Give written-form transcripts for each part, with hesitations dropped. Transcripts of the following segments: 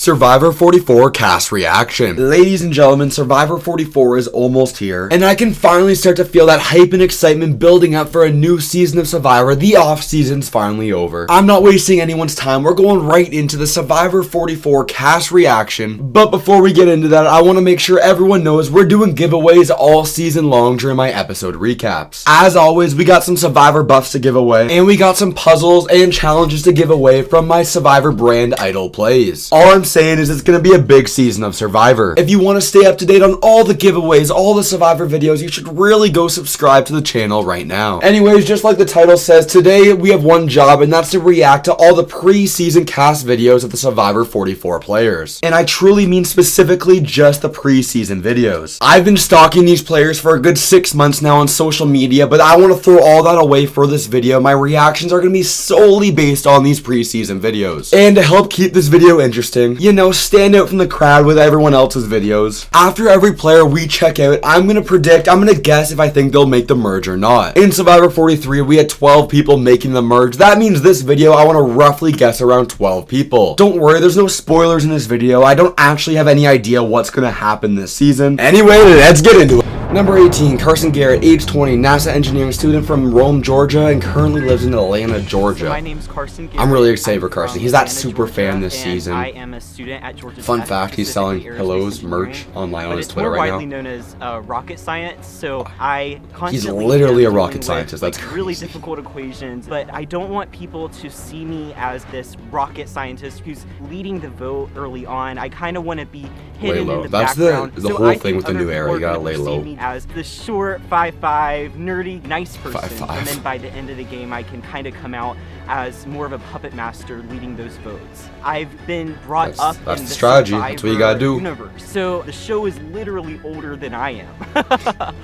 Survivor 44 cast reaction. Ladies and gentlemen, Survivor 44 is almost here, and I can finally start to feel that hype and excitement building up for a new season of Survivor. The off season's finally over. I'm not wasting anyone's time. We're going right into the Survivor 44 cast reaction. But before we get into that, I want to make sure everyone knows we're doing giveaways all season long during my episode recaps. As always, we got some Survivor buffs to give away, and we got some puzzles and challenges to give away from my Survivor brand idle plays. All I'm saying is it's gonna be a big season of Survivor. If you want to stay up to date on all the giveaways, all the Survivor videos, you should really go subscribe to the channel right now. Anyways, just like the title says, today we have one job, and that's to react to all the pre-season cast videos of the Survivor 44 players. And I truly mean specifically just the pre-season videos. I've been stalking these players for a good 6 months now on social media, but I want to throw all that away for this video. My reactions are going to be solely based on these pre-season videos. And to help keep this video interesting, you know, stand out from the crowd with everyone else's videos. After every player we check out, I'm going to guess if I think they'll make the merge or not. In Survivor 43, we had 12 people making the merge. That means this video, I want to roughly guess around 12 people. Don't worry, there's no spoilers in this video. I don't actually have any idea what's going to happen this season. Anyway, let's get into it. Number 18, Carson Garrett, age 20, NASA engineering student from Rome, Georgia, and currently lives in Atlanta, Georgia. My name's Carson Garrett. I'm really excited for Carson. He's that super fan this season. I am a student at Georgia. Fun fact, he's selling Hello's merch online on his Twitter right now. It's more widely known as rocket science, so I constantly... He's literally a rocket scientist. That's crazy. Really difficult equations, but I don't want people to see me as this rocket scientist who's leading the vote early on. I kind of want to be hidden in the background. That's the whole thing with the new era. You gotta lay low. As the short 5'5", nerdy, nice person, 5'5". And then by the end of the game, I can kind of come out as more of a puppet master leading those votes. I've been brought up in the strategy. Survivor That's what you gotta do. universe, so the show is literally older than I am.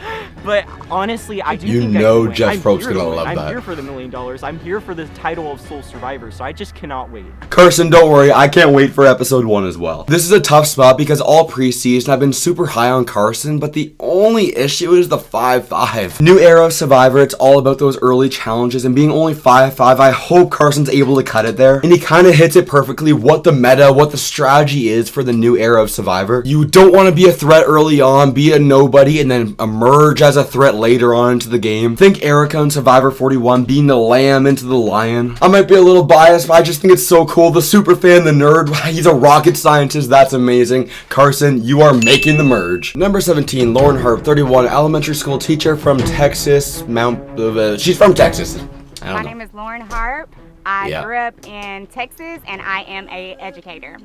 But honestly, I do think Jeff Probst's gonna love that. I'm here for the $1 million. I'm here for the title of Sole Survivor, so I just cannot wait. Carson, don't worry, I can't wait for episode 1 as well. This is a tough spot because all preseason I've been super high on Carson, but the only issue is the 5'5". New era of Survivor, it's all about those early challenges, and being only 5'5", I hope Carson's able to cut it there, and he kind of hits it perfectly what the meta, what the strategy is for the new era of Survivor. You don't want to be a threat early on, be a nobody, and then emerge as a threat later on into the game. Think Erica in Survivor 41 being the lamb into the lion. I might be a little biased, but I just think it's so cool. The super fan, the nerd, he's a rocket scientist, that's amazing. Carson, you are making the merge. Number 17, Lauren Harp, 31, elementary school teacher from Texas, she's from Texas. My name is Lauren Harp. I grew up in Texas, and I am a educator.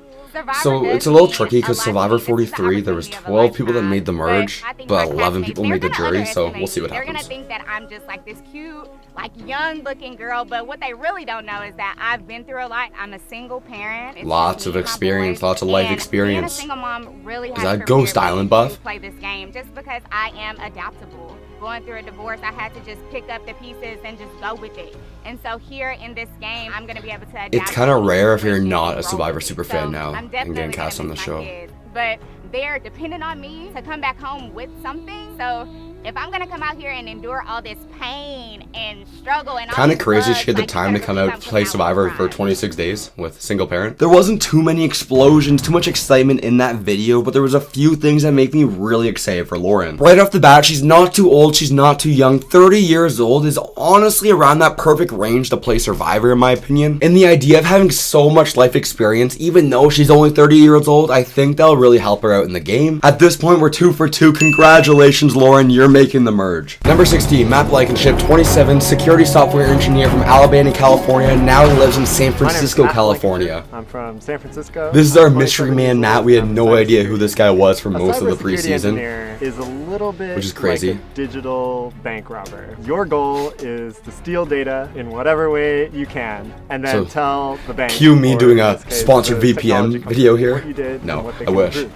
So it's a little tricky because Survivor 43, there was 12 people that made the merge, but 11 people made the jury, so we'll see what happens. They're going to think that I'm just like this cute, like young-looking girl, but what they really don't know is that I've been through a lot. I'm a single parent. Lots of experience, lots of life experience. Being a single mom really has is that Ghost Island buff? Play this game just because I am adaptable. Going through a divorce, I had to just pick up the pieces and just go with it. And so here in this game, I'm going to be able to adapt. It's kind of rare if you're not a Survivor super fan now and getting cast on the show. But they're dependent on me to come back home with something. So if I'm gonna come out here and endure all this pain and struggle and kind of crazy she had the time to come out play Survivor for 26 days with single parent. There wasn't too many explosions, too much excitement in that video, but there was a few things that make me really excited for Lauren. Right off the bat, she's not too old, she's not too young. 30 years old is honestly around that perfect range to play Survivor in my opinion. And the idea of having so much life experience, even though she's only 30 years old, I think that'll really help her out in the game. At this point, we're 2 for 2. Congratulations, Lauren, you're making the merge. Number 16, Matt Blankenship, 27, security software engineer from Alabama, California, now lives in San Francisco, California. I'm from San Francisco. This is our mystery man, Matt. We had no idea who this guy was for most of the preseason, is a little bit which is crazy. Like a digital bank robber. Your goal is to steal data in whatever way you can, and then tell the bank. Cue me doing a sponsored VPN video here. No, I wish.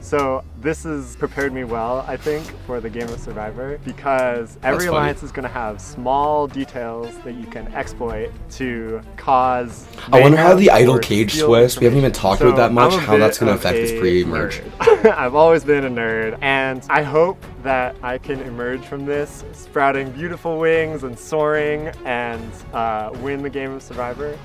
So this has prepared me well, I think, for the game of Survivor, because every alliance is going to have small details that you can exploit to cause. I wonder how the idle cage twists, we haven't even talked about that much, how that's going to affect this pre-merge. I've always been a nerd, and I hope that I can emerge from this sprouting beautiful wings and soaring and win the game of Survivor.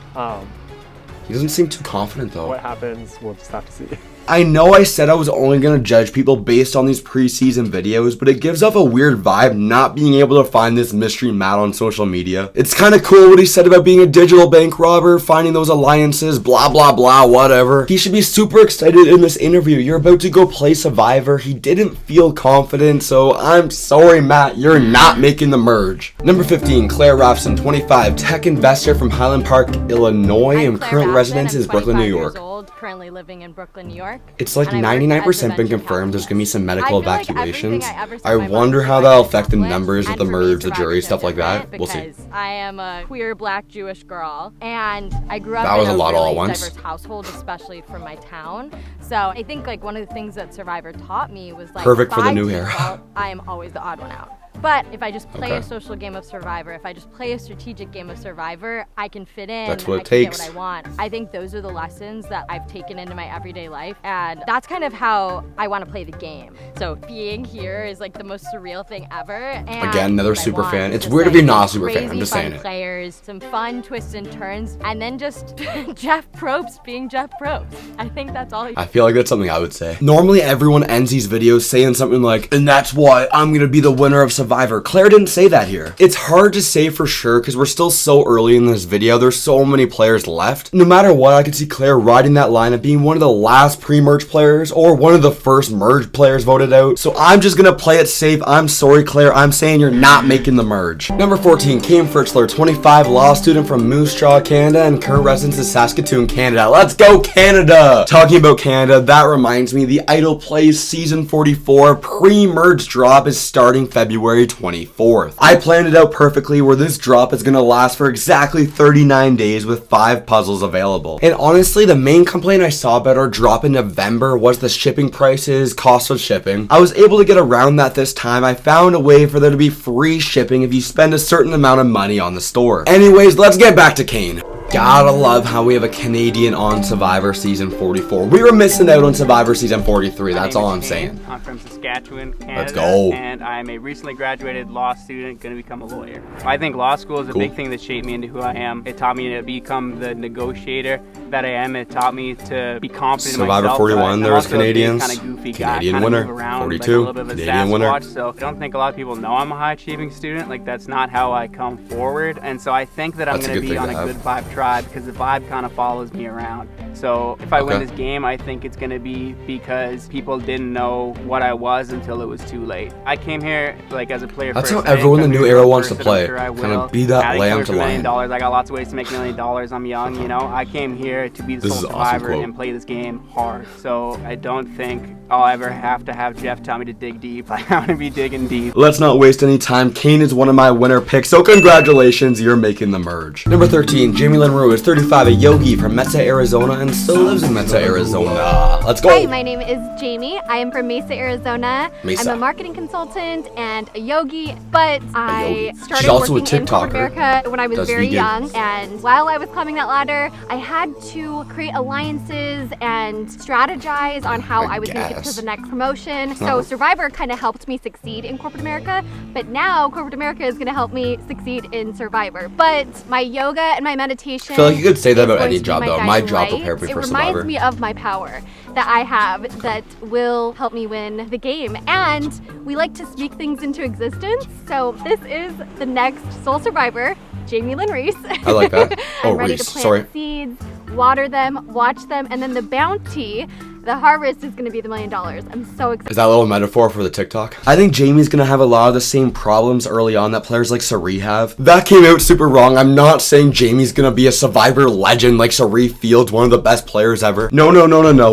He doesn't seem too confident though. What happens, we'll just have to see. I know I said I was only going to judge people based on these preseason videos, but it gives off a weird vibe not being able to find this mystery Matt on social media. It's kind of cool what he said about being a digital bank robber, finding those alliances, blah blah blah, whatever. He should be super excited in this interview. You're about to go play Survivor. He didn't feel confident, so I'm sorry Matt, you're not making the merge. Number 15, Claire Robson, 25, tech investor from Highland Park, Illinois, and current residence is Brooklyn, New York. Currently living in Brooklyn, New York. It's like 99% been confirmed there's gonna be some medical evacuations. I wonder how that'll affect the numbers of the merge, the jury, stuff like that. We'll see. I am a queer black Jewish girl, and I grew up that was in a lot all really at once. diverse household, especially from my town. So I think like one of the things that Survivor taught me was like perfect for the by new era. default, I am always the odd one out. But if I just play Okay. a social game of Survivor, if I just play a strategic game of Survivor, I can fit in. That's what it I can takes. get what I want. I think those are the lessons that I've taken into my everyday life, and that's kind of how I want to play the game. So being here is like the most surreal thing ever. And Again, another what I super want fan. is It's just, weird to like, be not a super fan, crazy I'm just fun saying it. Players, some fun twists and turns, and then just Jeff Probst being Jeff Probst. I think that's all. I feel like that's something I would say. Normally everyone ends these videos saying something like, and that's why I'm gonna be the winner of Survivor. Claire didn't say that here. It's hard to say for sure because we're still so early in this video. There's so many players left. No matter what, I could see Claire riding that line of being one of the last pre-merge players or one of the first merge players voted out. So I'm just gonna play it safe. I'm sorry, Claire. I'm saying you're not making the merge. Number 14, Kane Fritzler, 25, law student from Moose Jaw, Canada, and current residence is Saskatoon, Canada. Let's go, Canada! Talking about Canada, that reminds me, the Idle Plays Season 44 pre-merge drop is starting February 24th. I planned it out perfectly where this drop is going to last for exactly 39 days with 5 puzzles available. And honestly, the main complaint I saw about our drop in November was the shipping prices, cost of shipping. I was able to get around that this time. I found a way for there to be free shipping if you spend a certain amount of money on the store. Anyways, let's get back to Kane. Gotta love how we have a Canadian on Survivor Season 44. We were missing out on Survivor Season 43, that's all I'm saying. I'm from Saskatchewan, Canada. Let's go. And I'm a recently graduated law student, going to become a lawyer. I think law school is a big thing that shaped me into who I am. It taught me to become the negotiator that I am. It taught me to be confident in myself. Survivor 41, there was Canadians. Kind of goofy Canadian guy, winner. move around, 42, like a little bit of a Canadian winner. Sasquatch. So I don't think a lot of people know I'm a high-achieving student. Like, that's not how I come forward. And so I think that I'm That's a going to good be thing on to a have. good vibe tribe because the vibe kind of follows me around. So if I win Okay. this game, I think it's going to be because people didn't know what I was until it was too late. I came here like as a player That's first. how I didn't everyone in come the here new as a era wants to person. I'm play. sure I Kind will. of be that I didn't lamb come to for $1 million. lamb. I got lots of ways to make $1 million. I'm young, you know. I came here to be the This sole is an awesome survivor quote. and play this game hard. So I don't think I'll ever have to have Jeff tell me to dig deep. I'm going to be digging deep. Let's not waste any time. Kane is one of my winner picks, so congratulations, you're making the merge. Number 13, Jamie Lynn Rue is 35, a yogi from Mesa, Arizona, and still lives in Mesa, Arizona. Let's go. Hi, my name is Jamie. I am from Mesa, Arizona. Mesa. I'm a marketing consultant and a yogi, but I yogi. started She's also a working in corporate TikToker. America when I was Does very vegan. young. And while I was climbing that ladder, I had to create alliances and strategize on how I was going to get guess. to the next promotion. So Survivor kind of helped me succeed in corporate America, but now corporate America is going to help me succeed in Survivor. But my yoga and my meditation I feel like you could say that is about going any to be job, my though. My guiding job light. prepared me for It Survivor. reminds me of my power that I have that will help me win the game. And we like to speak things into existence. So this is the next Soul Survivor, Jamie Lynn Reese. I like that. I'm Oh, ready Reese, to plant sorry. seeds, water them, watch them, and then the bounty, the harvest is gonna be the $1 million. I'm so excited. Is that a little metaphor for the TikTok? I think Jamie's gonna have a lot of the same problems early on that players like Sari have. That came out super wrong. I'm not saying Jamie's gonna be a Survivor legend like Sari Fields, one of the best players ever. No.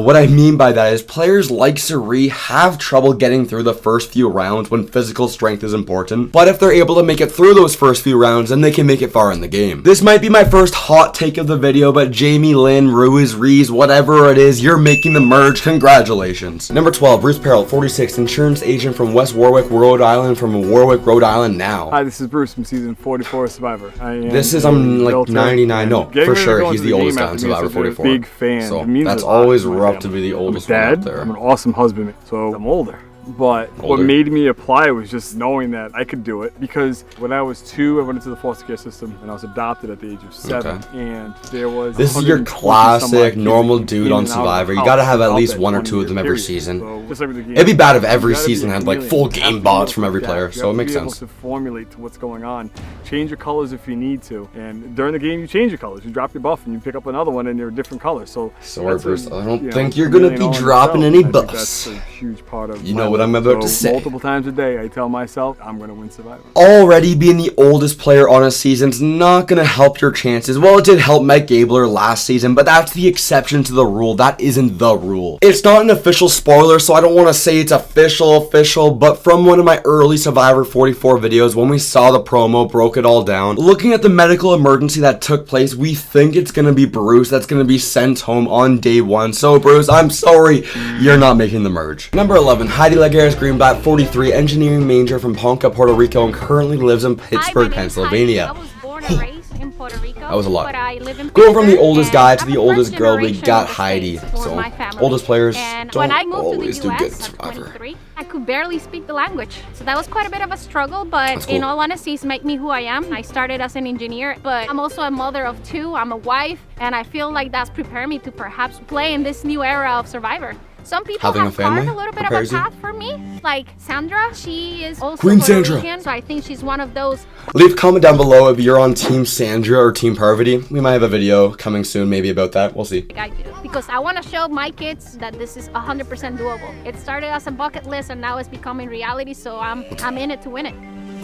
What I mean by that is players like Sari have trouble getting through the first few rounds when physical strength is important. But if they're able to make it through those first few rounds, then they can make it far in the game. This might be my first hot take of the video, but Jamie Lynn, Ruiz, Rees, whatever it is, you're making the merge. Congratulations. Number 12, Bruce Perrell, 46, insurance agent from West Warwick, Rhode Island, from Warwick, Rhode Island now. Hi, this is Bruce from season 44 of Survivor. This is, I'm like 99, no, for sure, he's the oldest guy in Survivor 44. Big fan. So It means that's a lot always to my rough family. to be the I'm a oldest one up dad, there. I'm an awesome husband, so I'm older. But what made me apply was just knowing that I could do it. Because when I was 2, I went into the foster care system and I was adopted at the age of 7. And there was this is your classic normal dude on Survivor. You gotta have at least 1 or 2 of them every season. So, it'd be bad if every season had like full game bots from every player, so it makes sense. To formulate to what's going on, change your colors if you need to, and during the game you change your colors. You drop your buff and you pick up another one and they're a different color. So Bruce, I don't think you're gonna be dropping any buffs. That's a huge part of what I'm about to say. Multiple times a day I tell myself I'm gonna win Survivor. Already being the oldest player on a season's not gonna help your chances. Well, it did help Mike Gabler last season, but that's the exception to the rule. That isn't the rule. It's not an official spoiler, so I don't want to say it's official, but from one of my early Survivor 44 videos, when we saw the promo, broke it all down, looking at the medical emergency that took place, we think it's gonna be Bruce that's gonna be sent home on day 1. So Bruce, I'm sorry, you're not making the merge. Number 11, Heidi Greenblatt, 43, engineering major from Ponca, Puerto Rico, and currently lives in Pittsburgh, Pennsylvania. I was born and raised in Puerto Rico. That was a lot. But I live in Going from the oldest guy to I'm the a oldest first girl, we generation got of the Heidi. States for So my family. oldest players And don't when I moved always to do the good US at at Survivor. 23, I could barely speak the language. So that was quite a bit of a struggle, but That's cool. in all honesty, it's made me who I am. I started as an engineer, but I'm also a mother of 2. I'm a wife, and I feel like that's prepared me to perhaps play in this new era of Survivor. Some people Having a have family carved a little bit of a prepares you? path for me. Like Sandra, she is also Queen Puerto Sandra. Rican, so I think she's one of those. Leave a comment down below if you're on Team Sandra or Team Parvati. We might have a video coming soon, maybe about that. We'll see. I do, because I want to show my kids that this is 100% doable. It started as a bucket list and now it's becoming reality, so I'm in it to win it.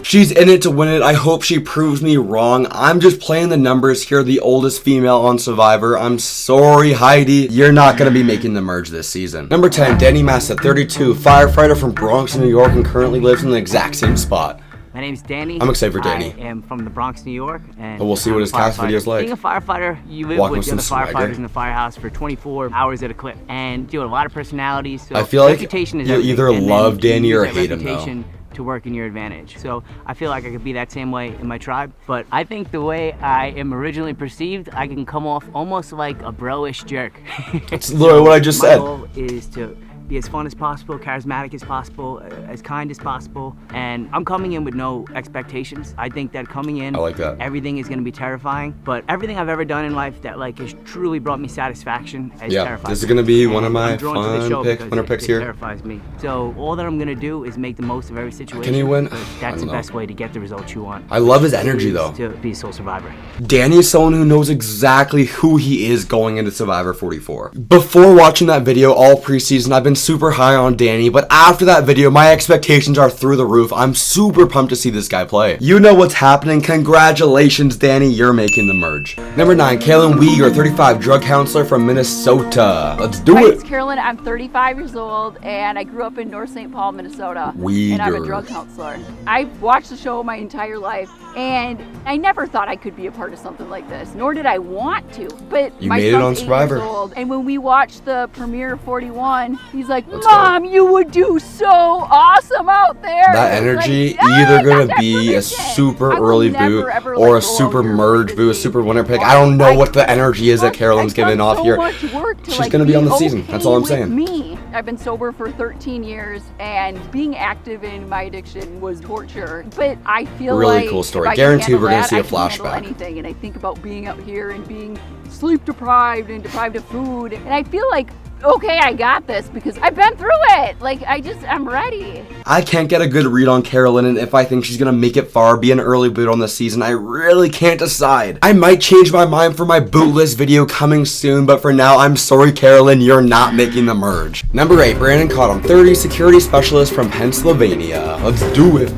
She's in it to win it. I hope she proves me wrong. I'm just playing the numbers here, the oldest female on Survivor. I'm sorry, Heidi. You're not going to be making the merge this season. Number 10, Danny Massa, 32, firefighter from Bronx, New York, and currently lives in the exact same spot. My name's Danny. I'm excited for Danny. I am from the Bronx, New York. And we'll see what his cast video is like. Being a firefighter, you live Walking with the with other some swagger. firefighters in the firehouse for 24 hours at a clip. And you have a lot of personalities. So I feel like reputation is you everything. either And love then you Danny use or that hate him, though. reputation to work in your advantage. So I feel like I could be that same way in my tribe. But I think the way I am originally perceived, I can come off almost like a bro-ish jerk. That's literally what I just said. My goal is to be as fun as possible, charismatic as possible, as kind as possible, and I'm coming in with no expectations. I think that coming in, I like that. everything is going to be terrifying, but everything I've ever done in life that like has truly brought me satisfaction has terrified this is me. going to be one of And my I'm drawn to the fun show picks, because winner picks here. It terrifies me. So all that I'm going to do is make the most of every situation. Can he win? because I That's don't the know. best way to get the results you want. I love his energy, is though. To be a sole survivor. Danny is someone who knows exactly who he is going into Survivor 44. Before watching that video all preseason, I've been super high on Danny, but after that video, my expectations are through the roof. I'm super pumped to see this guy play. You know what's happening. Congratulations, Danny. You're making the merge. Number 9, Carolyn Weeger, 35, drug counselor from Minnesota. Let's do My it. name's Carolyn. I'm 35 years old, and I grew up in North St. Paul, Minnesota. And I'm a Weeger. drug counselor. I've watched the show my entire life, and I never thought I could be a part of something like this, nor did I want to. But You my made it son's on 8 Survivor. years old, and when we watched the premiere of 41, he's like, Let's go. "Mom, you would do so awesome out there." That And it's energy, like, either "Yes, gonna that's be a permission." super I will early never, boot ever or let a go super of your merge boot, a legacy. super winner pick. I don't know what the energy is that Carolyn's giving off here. She's gonna be on the season. That's all I'm saying. Me, I've been sober for 13 years, and being active in my addiction was torture. But I feel Really like cool story. if I can Guaranteed handle we're gonna that, see a I can handle flashback. Anything, and I think about being out here and being sleep deprived and deprived of food, and I feel like, okay, I got this because I've been through it. Like, I'm ready. I can't get a good read on Carolyn, and if I think she's gonna make it far, be an early boot on the season, I really can't decide. I might change my mind for my boot list video coming soon, but for now, I'm sorry, Carolyn, you're not making the merge. Number 8, Brandon Cottom, 30, security specialist from Pennsylvania. Let's do it.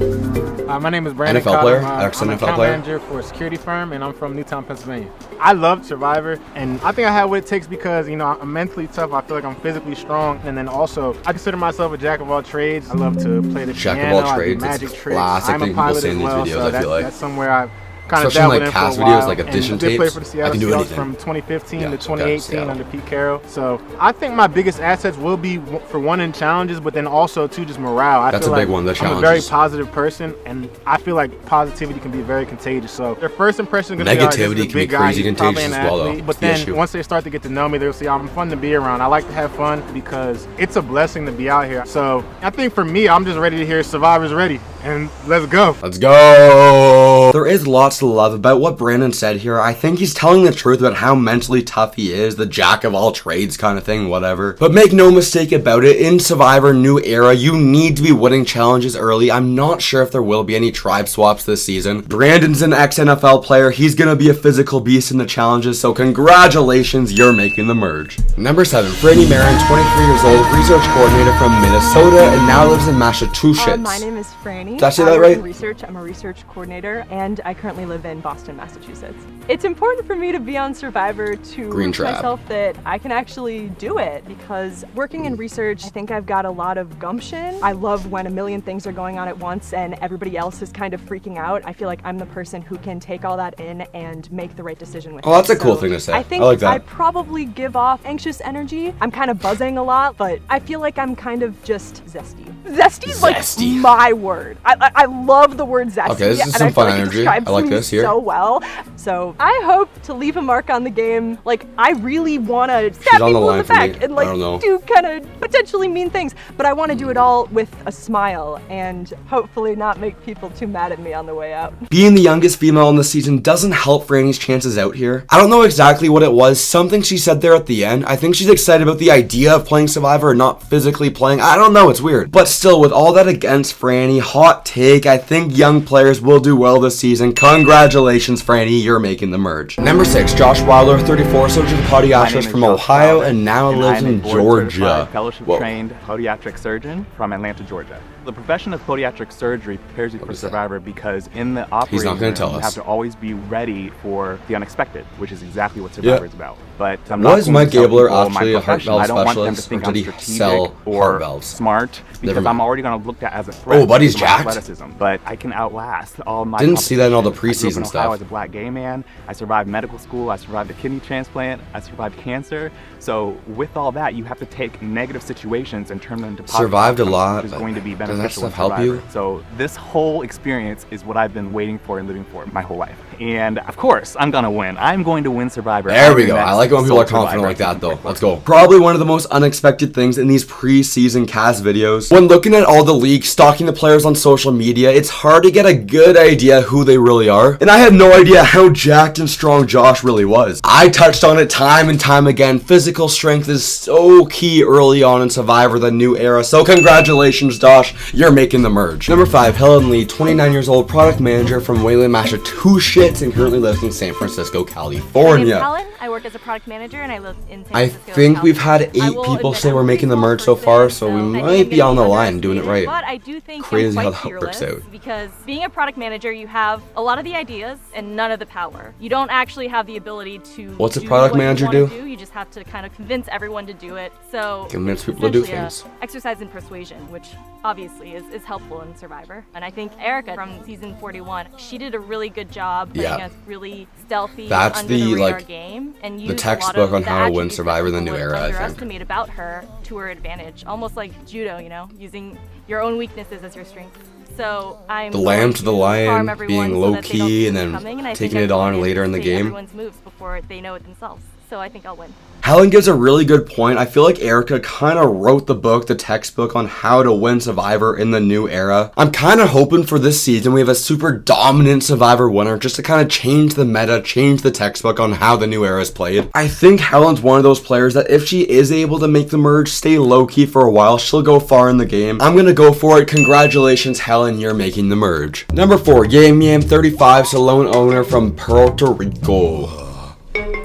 My name is Brandon NFL player, Cottom. I'm an ex-NFL account player. manager for a security firm, and I'm from Newtown, Pennsylvania. I love Survivor, and I think I have what it takes because, you know, I'm mentally tough. I feel like I'm physically strong, and then also I consider myself a jack of all trades. I love to play the Jack of piano, all I do trades, magic it's tricks. classic I'm a thing people pilot say in as these well, videos, so I feel like. that's somewhere kind of Especially in, like, dabbling in for cast a while. videos, like edition and did play tapes, for the I Seattle can do Seahawks anything. from 2015 Yeah, to okay, 2018 Seattle. under Pete Carroll. So I think my biggest assets will be for one in challenges, but then also too just morale. I That's feel a big like one, the I'm a very challenges. positive person, and I feel like positivity can be very contagious. So their first impression is going to be, Negativity this is a can be big guy, crazy he's probably contagious an as well, though. athlete. But That's the then issue. once they start to get to know me, they'll see I'm fun to be around. I like to have fun because it's a blessing to be out here. So I think for me, I'm just ready to hear Survivor's ready, and let's go. Let's go! There is lots to love about what Brandon said here. I think he's telling the truth about how mentally tough he is, the jack of all trades kind of thing, whatever. But make no mistake about it, in Survivor New Era, you need to be winning challenges early. I'm not sure if there will be any tribe swaps this season. Brandon's an ex-NFL player. He's gonna be a physical beast in the challenges, so congratulations, you're making the merge. Number 7, Franny, 23 years old, research coordinator from Minnesota, and now lives in Massachusetts. My name is Franny. Did I say I that work right? in research. I'm a research coordinator, and I currently live in Boston, Massachusetts. It's important for me to be on Survivor to Green prove to trap. myself that I can actually do it, because working in research, I think I've got a lot of gumption. I love when a million things are going on at once and everybody else is kind of freaking out. I feel like I'm the person who can take all that in and make the right decision with it. Oh, that's a cool thing to say. I think I like that. I probably give off anxious energy. I'm kind of buzzing a lot, but I feel like I'm kind of just zesty. Zesty's Zesty. like my word. I love the word zesty. Okay, this is and some I feel fun like it energy. describes I like me this here. so well. So I hope to leave a mark on the game. Like, I really want to She's stab on the people in line the for back me. and I don't know. like do kind of potentially mean things, but I want to do it all with a smile and hopefully not make people too mad at me on the way out. Being the youngest female in the season doesn't help Franny's chances out here. I don't know exactly what it was, something she said there at the end. I think she's excited about the idea of playing Survivor and not physically playing. I don't know, it's weird. But still, with all that against Franny, hot take, I think young players will do well this season. Congratulations, Franny, you're making the merge. Number 6, Josh Wilder, 34, surgical podiatrist from Ohio, and now lives in Georgia. Fellowship-trained podiatric surgeon from Atlanta, Georgia. The profession of podiatric surgery prepares you for Survivor because in the operating not gonna room, tell you us. have to always be ready for the unexpected, which is exactly what Survivor is about. But I'm Was not going Mike to tell Gabler people my actually a heart profession. valve I don't want them to specialist, think or I'm did he strategic sell or heart valves? smart because Never I'm mind. already going to look at as a threat. Oh, buddy's because of my jacked. athleticism. But I can outlast all my Didn't see that in all the competition. I preseason grew up in Ohio stuff. as a black gay man. I survived medical school. I survived a kidney transplant. I survived cancer. So with all that, you have to take negative situations and turn them into positive Survived a outcomes, lot, which is but going to be does that beneficial stuff in help you? Survivor. So this whole experience is what I've been waiting for and living for my whole life. And of course, I'm gonna win. I'm going to win Survivor. There we I'm go. the I next like it when people are sole confident survivor. like that, though. Let's go. Probably one of the most unexpected things in these preseason cast videos. When looking at all the leaks, stalking the players on social media, it's hard to get a good idea who they really are. And I had no idea how jacked and strong Josh really was. I touched on it time and time again. Physical strength is so key early on in Survivor, the new era. So congratulations, Josh. You're making the merge. Number 5, Helen Lee, 29 years old, product manager from Wayland, Massachusetts, and currently lives in San Francisco, My name is California. Helen. I work as a product manager and I live in San I Francisco. think we've had 8 I will people admit say I'm we're a making the pretty merge small so far, person, so we I think might I'm be gonna on the be line doing it right. But I do think Crazy I'm how quite that works fearless out. because being a product manager, you have a lot of the ideas and none of the power. You don't actually have the ability to What's a do product what you manager wanna do? You just have to kind of convince everyone to do it. So Convince it's people to do essentially a things. exercise in persuasion, which obviously is helpful in Survivor. And I think Erica from season 41, she did a really good job playing Yeah. a really stealthy, That's under the, radar like, game and the used a lot textbook of on the how to win attributes that Survivor in the people new would era, I think. underestimate about her to her advantage, almost like judo, you know, using your own weaknesses as your strengths. So I'm The lamb to the going lion, harm everyone being so low that they don't key see and me then coming, and I taking think it I'm on going later in the anticipating game. everyone's moves before they know it themselves. So I think I'll win. Helen gives a really good point. I feel like Erica kind of wrote the book, the textbook on how to win Survivor in the new era. I'm kind of hoping for this season we have a super dominant Survivor winner just to kind of change the meta, change the textbook on how the new era is played. I think Helen's one of those players that if she is able to make the merge, stay low-key for a while, she'll go far in the game. I'm going to go for it. Congratulations, Helen, you're making the merge. Number 4, Yam Yam 35, salon owner from Puerto Rico.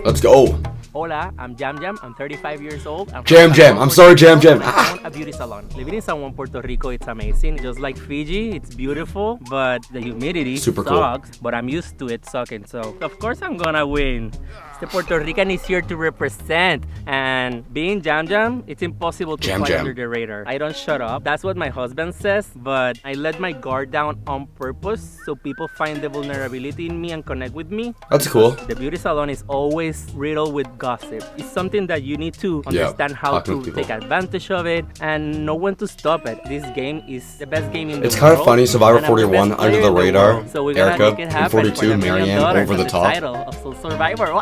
Let's go. Hola, I'm Jam Jam. I'm 35 years old. I'm Jam from Jam. San I'm Juan, sorry, Puerto Jam Rico, Jam. and I own a beauty salon. Living in San Juan, Puerto Rico, it's amazing. Just like Fiji, it's beautiful, but the humidity Super cool. sucks. But I'm used to it sucking, so of course I'm gonna win. The Puerto Rican is here to represent. And being Jam Jam, it's impossible to fly under the radar. I don't shut up. That's what my husband says, but I let my guard down on purpose so people find the vulnerability in me and connect with me. That's cool. The beauty salon is always riddled with gossip. It's something that you need to understand how to take advantage of it and know when to stop it. This game is the best game in the world. It's kind of funny, Survivor 41 under the radar, so Erica, and 42 Marianne over the top. Title of Soul Survivor.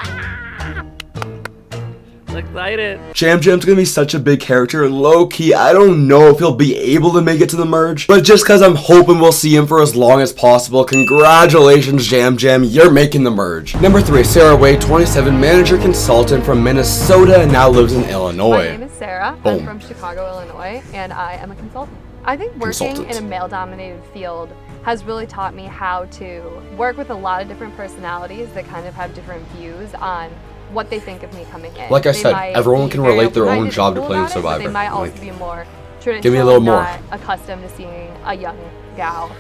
Excited. Jam Jam's gonna be such a big character, and low-key, I don't know if he'll be able to make it to the merge, but just cause I'm hoping we'll see him for as long as possible, congratulations Jam Jam, you're making the merge. Number 3, Sarah Wade, 27, manager consultant from Minnesota and now lives in Illinois. My name is Sarah, I'm from Chicago, Illinois, and I am a consultant. I think working in a male-dominated field has really taught me how to work with a lot of different personalities that kind of have different views on what they think of me coming in. Like I said, everyone can relate their own job to playing Survivor. They might also be more traditional, give me a little more. Not accustomed to seeing a young gal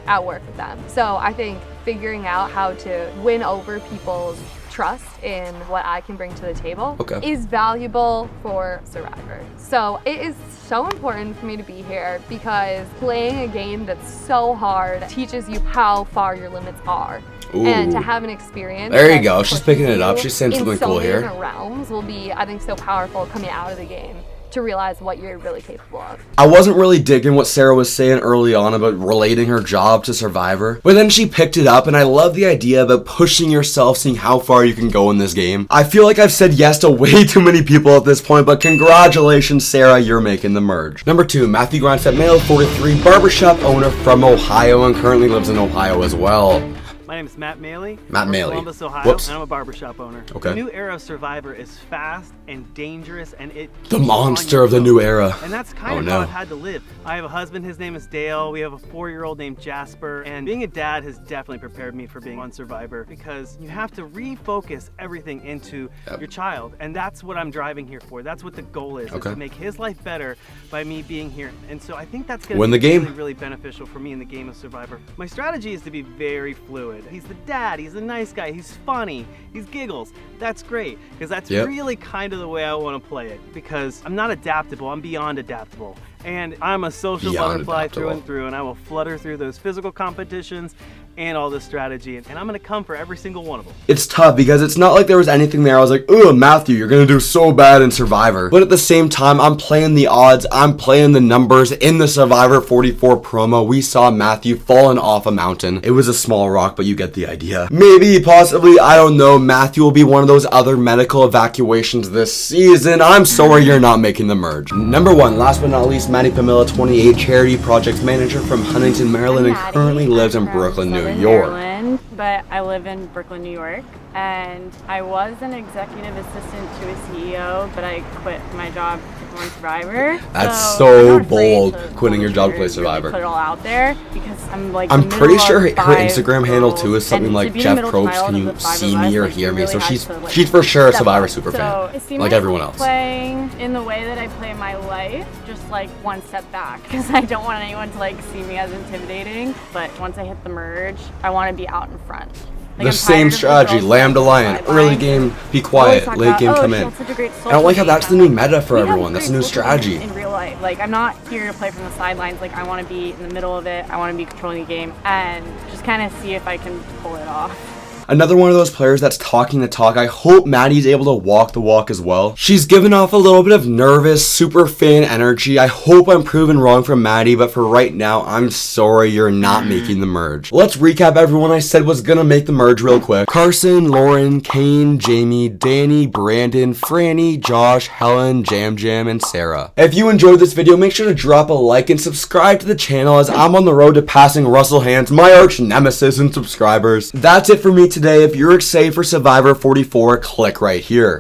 at work with them. So I think figuring out how to win over people's trust in what I can bring to the table is valuable for Survivor. So it is so important for me to be here because playing a game that's so hard teaches you how far your limits are. Ooh. And to have an experience. There you go. She's picking it up. She's saying something cool here. In so many different realms will be, I think, so powerful coming out of the game to realize what you're really capable of. I wasn't really digging what Sarah was saying early on about relating her job to Survivor, but then she picked it up, and I love the idea about pushing yourself, seeing how far you can go in this game. I feel like I've said yes to way too many people at this point, but congratulations, Sarah, you're making the merge. Number 2, Matthew Grindfett, male, 43, barbershop owner from Ohio and currently lives in Ohio as well. My name is Matt Maley. Matt Maley. Columbus, Ohio, Whoops. and I'm a barbershop owner. Okay. The new era of Survivor is fast and dangerous, and it The monster of the new era. And that's kind of how I've had to live. I have a husband, his name is Dale. We have a 4-year-old named Jasper, and being a dad has definitely prepared me for being on Survivor because you have to refocus everything into your child, and that's what I'm driving here for. That's what the goal is to make his life better by me being here. And so I think that's going to be really, really beneficial for me in the game of Survivor. My strategy is to be very fluid. He's the dad, he's a nice guy, he's funny, he's giggles. That's great, because that's really kind of the way I want to play it, because I'm not adaptable, I'm beyond adaptable. And I'm a social butterfly through and through, and I will flutter through those physical competitions and all the strategy, and I'm gonna come for every single one of them. It's tough because it's not like there was anything there I was like, ooh, Matthew, you're gonna do so bad in Survivor. But at the same time, I'm playing the odds, I'm playing the numbers. In the Survivor 44 promo, we saw Matthew falling off a mountain. It was a small rock, but you get the idea. Maybe, possibly, I don't know, Matthew will be one of those other medical evacuations this season. I'm sorry you're not making the merge. Number 1, last but not least, Manny Pamela, 28, charity project manager from Huntington, Maryland, and currently lives in Brooklyn, New York. Maryland, but I live in Brooklyn, New York, and I was an executive assistant to a CEO, but I quit my job to go on Survivor. That's so bold, quitting your job to play Survivor. Put it all out there because I'm pretty sure her Instagram handle too is something like Jeff Probst, can you see me or hear me? So she's for sure a Survivor super fan, like everyone else. Playing in the way that I play my life, just like one step back, because I don't want anyone to like see me as intimidating. But once I hit the merge, I want to be out in front. Like, the same strategy, lamb to lion, early game, be quiet, late game, come in. I don't like how that's the new meta for everyone. That's a new strategy. In real life, like I'm not here to play from the sidelines. Like I want to be in the middle of it. I want to be controlling the game and just kind of see if I can pull it off. Another one of those players that's talking the talk. I hope Maddie's able to walk the walk as well. She's given off a little bit of nervous, super fan energy. I hope I'm proven wrong for Maddie, but for right now, I'm sorry you're not making the merge. Let's recap everyone I said was gonna make the merge real quick. Carson, Lauren, Kane, Jamie, Danny, Brandon, Franny, Josh, Helen, Jam Jam, and Sarah. If you enjoyed this video, make sure to drop a like and subscribe to the channel as I'm on the road to passing Russell Hands, my arch nemesis in subscribers. That's it for me today. If you're excited for Survivor 44, click right here.